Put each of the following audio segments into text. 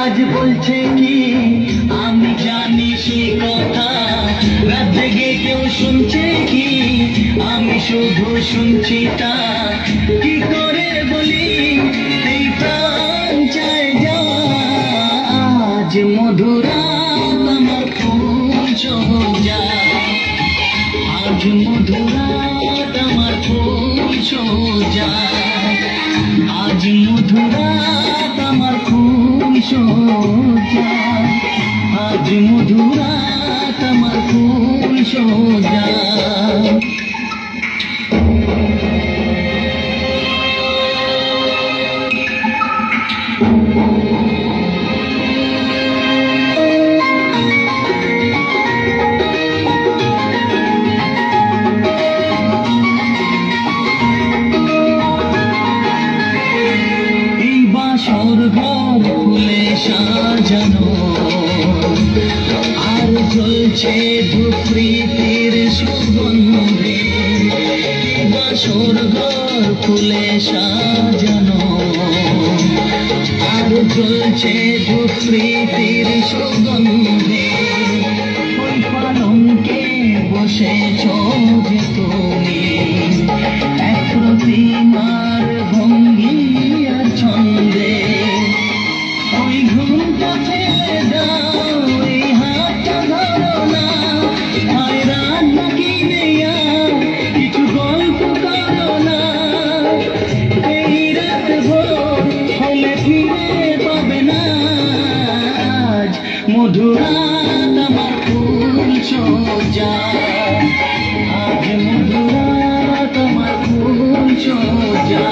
আজ বলছে কি আমি জানি সে কথা, রাত জেগে কেউ শুনছে কি আমি শুধু শুনছি তা। কি করে বলি এই প্রাণ চায় যা, আজ মধুরাত আমার ফুল সোজা, আজ মধুরাত আমার ফুল সোজা, আজ মধুরাত আমার ফুল সোজা, আজ মধুরাত আমার ফুল সোজা। স্বর্গর ফুলে সাজানো আর জ্বলছে ধূপৃতির সুগন্ধে, স্বর্গর ফুলে সাজানো আর জ্বলছে ধূপৃতির সুগন্ধে। ওই পালঙ্কে বসেছ যে তুমি এক প্রতিমার ভঙ্গি আর ছন্দে, ওই ঘুমটা ফেলে দাও, ওই হাতটা ধরো না, হয় রাত নাকি নেয়া কিছু গল্প করো না। এই রাত ভোর হলে ফিরে পাবে না, আজ মধুরাত আমার ফুল সোজা, আজ মধুরাত আমার ফুল সোজা,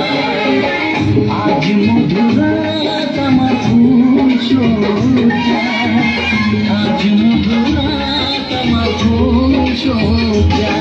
আজ মধুরাত আমার ফুল সোজা, আজ মধুরাত আমার ফুল সোজা।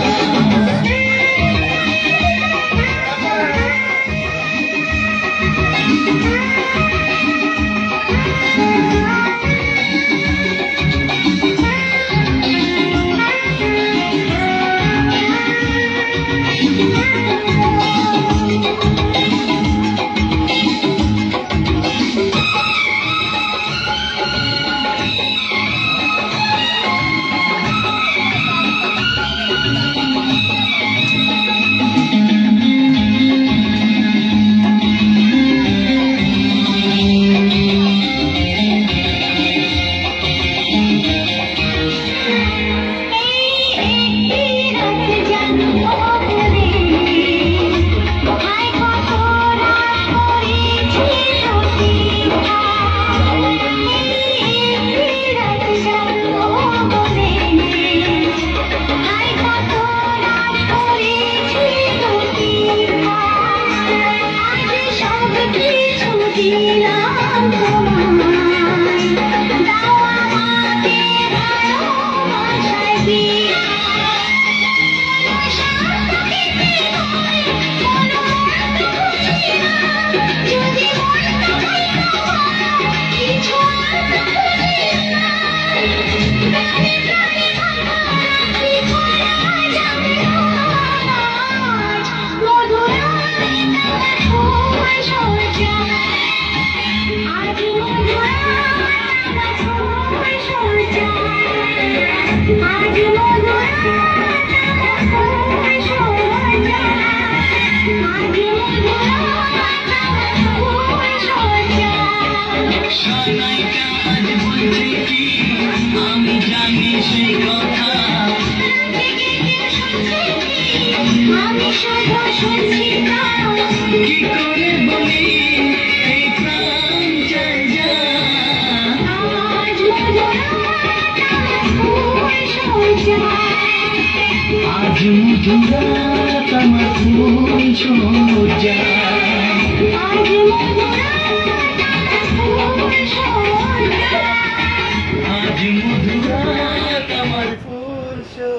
আজ মধুরাত আমার ফুল সোজা, আজ মধুরাত আমার ফুল সোজা।